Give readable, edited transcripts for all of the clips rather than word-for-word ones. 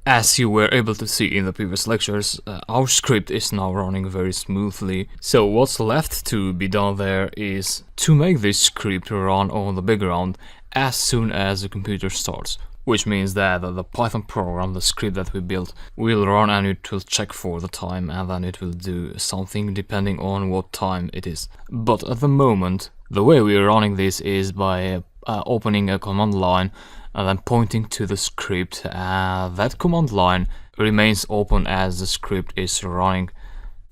As you were able to see in the previous lectures, our script is now running very smoothly. So what's left to be done there is to make this script run on the background as soon as the computer starts. Which means that the Python program, the script that we built, will run and it will check for the time and then it will do something depending on what time it is. But at the moment, the way we are running this is by opening a command line and then pointing to the script. That command line remains open as the script is running.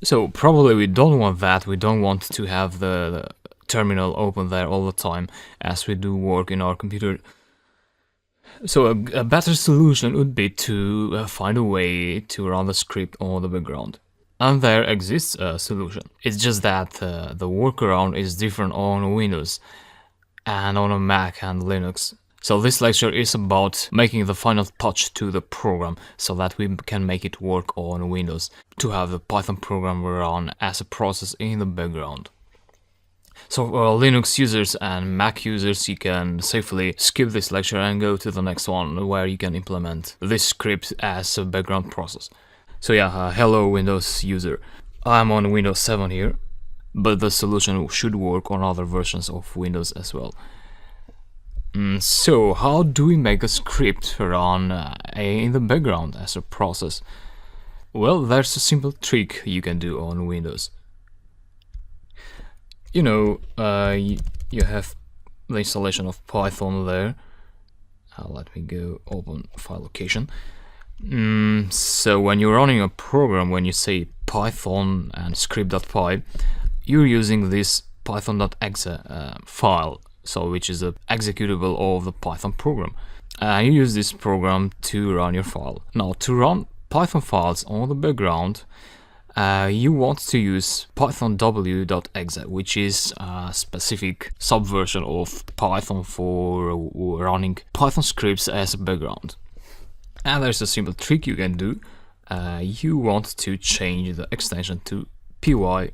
So probably we don't want that. We don't want to have the terminal open there all the time as we do work in our computer. So a better solution would be to find a way to run the script on the background. And there exists a solution. It's just that the workaround is different on Windows and on a Mac and Linux. So this lecture is about making the final touch to the program so that we can make it work on Windows to have the Python program run as a process in the background. So for Linux users and Mac users, you can safely skip this lecture and go to the next one where you can implement this script as a background process. So yeah, hello Windows user. I'm on Windows 7 here, but the solution should work on other versions of Windows as well. So how do we make a script run in the background as a process? Well, there's a simple trick you can do on Windows. You know, you have the installation of Python there. Let me go open file location. So when you're running a program, when you say Python and script.py, you're using this python.exe file, so which is an executable of the Python program. You use this program to run your file. Now, to run Python files on the background, you want to use python.w.exe, which is a specific subversion of Python for running Python scripts as a background. And there's a simple trick you can do. You want to change the extension to pyw.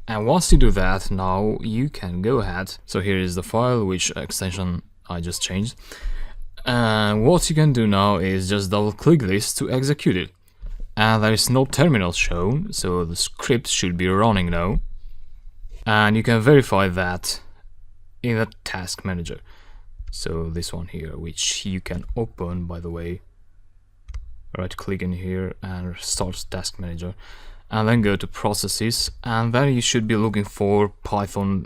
And once you do that, now you can go ahead. So here is the file, which extension I just changed. And what you can do now is just double click this to execute it. And there is no terminal shown, so the script should be running now. And you can verify that in the task manager. So this one here, which you can open, by the way. Right click in here and start task manager. And then go to processes, and then you should be looking for Python,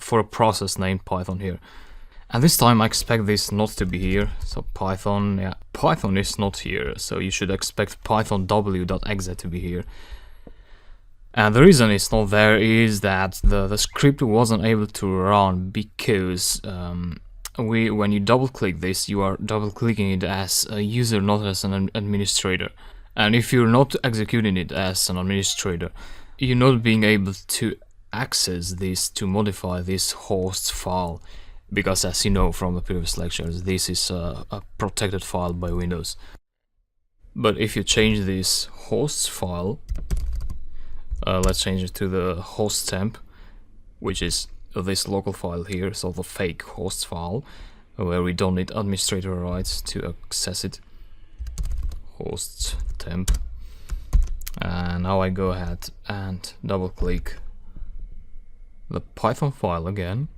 for a process named Python here. And this time I expect this not to be here, so Python is not here, so you should expect python.w.exe to be here. And the reason it's not there is that the script wasn't able to run because when you double click this, you are double clicking it as a user, not as an administrator. And if you're not executing it as an administrator, you're not being able to access this, to modify this host file, because as you know from the previous lectures, this is a protected file by Windows. But if you change this hosts file, let's change it to the host temp, which is this local file here, so the fake host file, where we don't need administrator rights to access it. Hosts temp. And now I go ahead and double click the Python file again,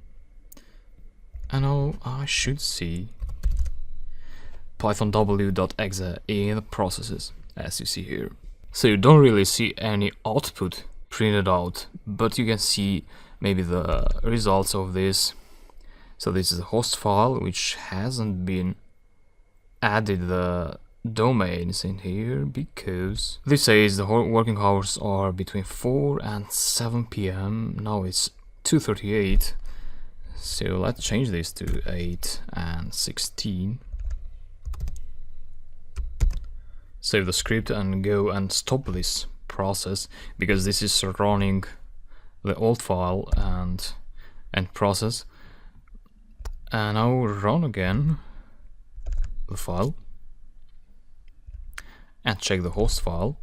and now I should see python.w.exe in the processes, as you see here. So you don't really see any output printed out, but you can see maybe the results of this. So this is a host file which hasn't been added the domains in here because this says the working hours are between 4 and 7 p.m. Now it's 2:38, so let's change this to 8 and 16. Save the script and go and stop this process because this is running the old file and process. And now run again the file and check the host file,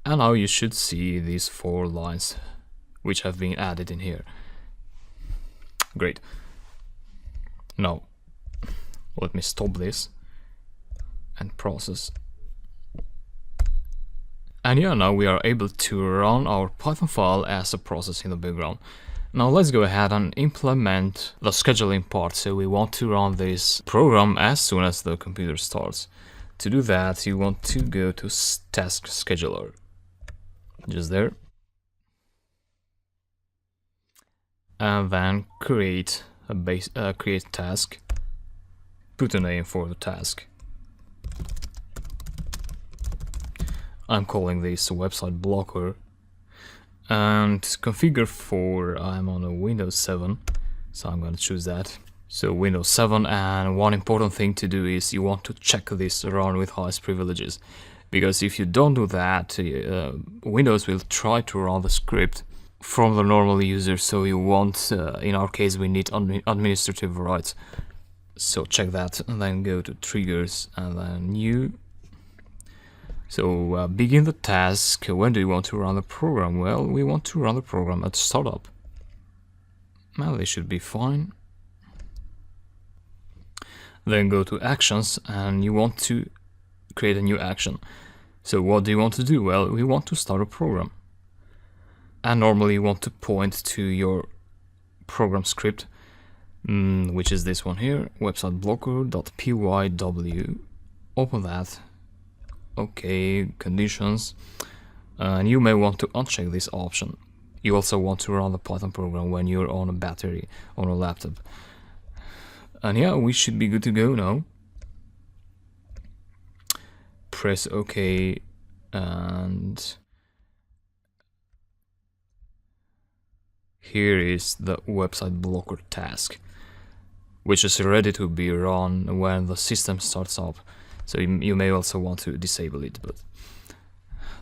and now you should see these 4 lines which have been added in here. Great. Now let me stop this and process. And yeah, now we are able to run our Python file as a process in the background. Now let's go ahead and implement the scheduling part. So we want to run this program as soon as the computer starts. To do that, you want to go to Task Scheduler, just there, and then create a create task. Put a name for the task. I'm calling this website blocker, and configure for, I'm on a Windows 7, so I'm going to choose that. So Windows 7, and one important thing to do is you want to check this run with highest privileges, because if you don't do that, Windows will try to run the script from the normal user, so you want, in our case, we need administrative rights. So check that, and then go to triggers, and then new. So begin the task. When do you want to run the program? Well, we want to run the program at startup. Well, they should be fine. Then go to actions, and you want to create a new action. So what do you want to do? Well, we want to start a program. And normally you want to point to your program script, which is this one here, website blocker.pyw. Open that. Okay, conditions, and you may want to uncheck this option. You also want to run the Python program when you're on a battery on a laptop. And yeah, we should be good to go now. Press OK, and here is the website blocker task, which is ready to be run when the system starts up. So you may also want to disable it, but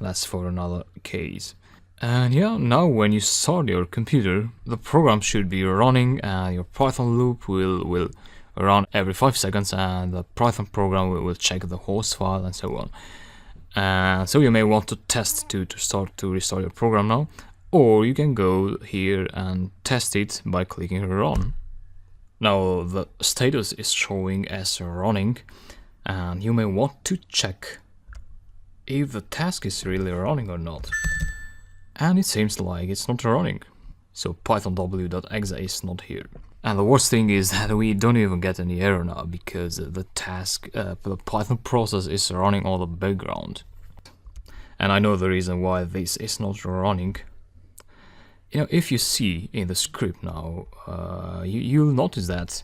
that's for another case. And yeah, now when you start your computer, the program should be running, and your Python loop will run every 5 seconds, and the Python program will check the host file and so on. So you may want to test to restart your program now, or you can go here and test it by clicking run. Now the status is showing as running, and you may want to check if the task is really running or not. And it seems like it's not running. So python.w.exe is not here. And the worst thing is that we don't even get any error now, because the task, the Python process is running on the background. And I know the reason why this is not running. You know, if you see in the script now, you'll notice that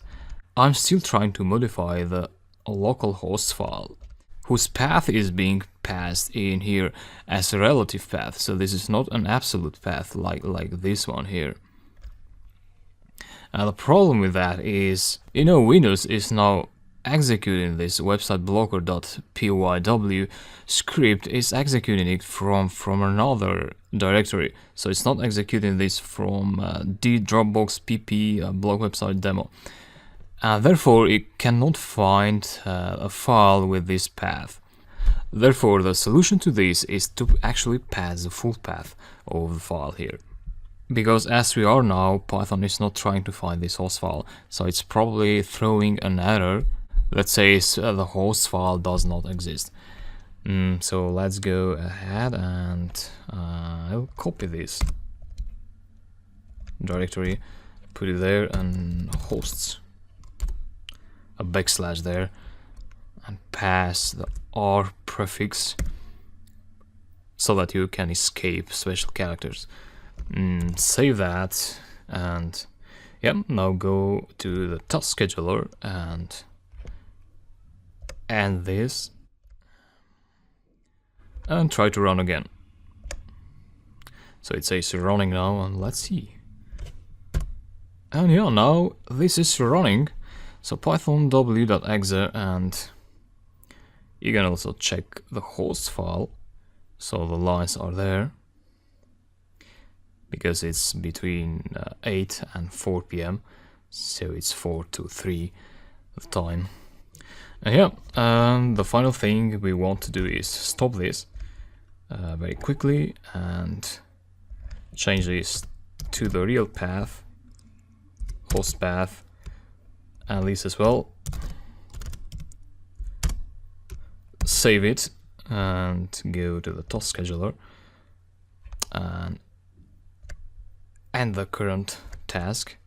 I'm still trying to modify the local host file, whose path is being passed in here as a relative path. So this is not an absolute path like this one here. And the problem with that is, you know, Windows is now executing this website blocker.pyw script, is executing it from another directory. So it's not executing this from the Dropbox pp blog website demo. Therefore, it cannot find a file with this path. Therefore, the solution to this is to actually pass the full path of the file here. Because as we are now, Python is not trying to find this host file, so it's probably throwing an error that says the host file does not exist. So let's go ahead and I'll copy this directory, put it there, and hosts, a backslash there, and pass the R prefix so that you can escape special characters. Save that, and yeah, now go to the task scheduler and end this and try to run again. So it says running now, and let's see. And yeah, now this is running. So python w.exe, and you can also check the host file. So the lines are there because it's between 8 and 4 p.m. So it's 4 to 3 the time. And yeah, the final thing we want to do is stop this very quickly and change this to the real path, host path, and this as well. save it and go to the task scheduler and end the current task.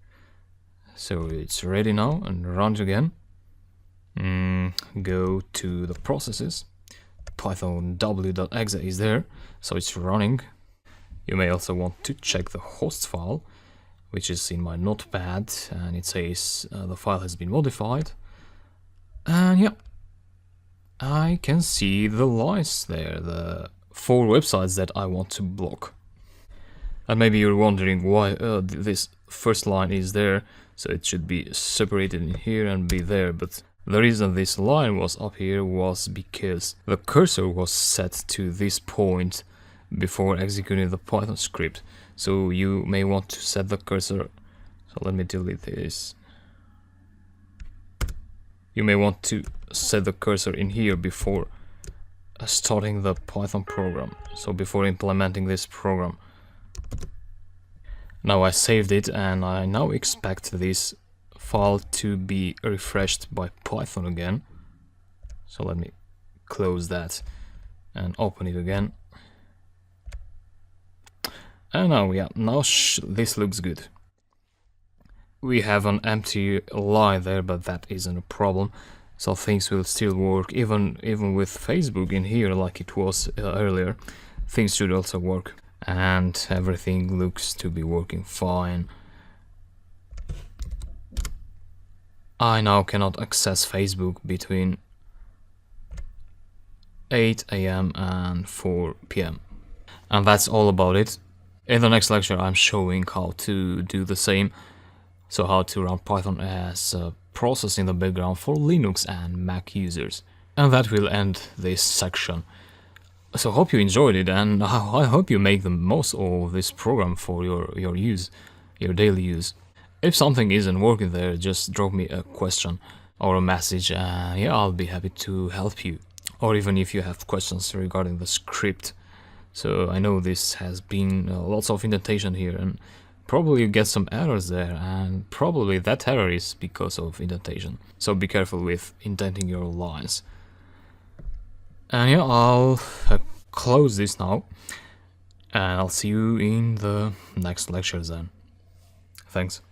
So it's ready now, and run it again. Go to the processes. Python w.exe is there, so it's running. You may also want to check the host file, which is in my notepad, and it says the file has been modified. And yeah, I can see the lines there, the 4 websites that I want to block. And maybe you're wondering why this first line is there, so it should be separated in here and be there, but the reason this line was up here was because the cursor was set to this point before executing the Python script. So you may want to set the cursor, so let me delete this. You may want to set the cursor in here before starting the Python program, so before implementing this program. Now I saved it, and I now expect this file to be refreshed by Python again. So let me close that and open it again. And now, yeah, now this looks good. We have an empty line there, but that isn't a problem. So things will still work, even with Facebook in here like it was earlier. Things should also work, and everything looks to be working fine. I now cannot access Facebook between 8 AM and 4 PM. And that's all about it. In the next lecture I'm showing how to do the same. So how to run Python as a process in the background for Linux and Mac users. And that will end this section. So hope you enjoyed it, and I hope you make the most of this program for your use, your daily use. If something isn't working there, just drop me a question or a message, and yeah, I'll be happy to help you. Or even if you have questions regarding the script. So I know this has been lots of indentation here, and probably you get some errors there, and probably that error is because of indentation. So be careful with indenting your lines. And yeah, I'll close this now, and I'll see you in the next lecture then. Thanks.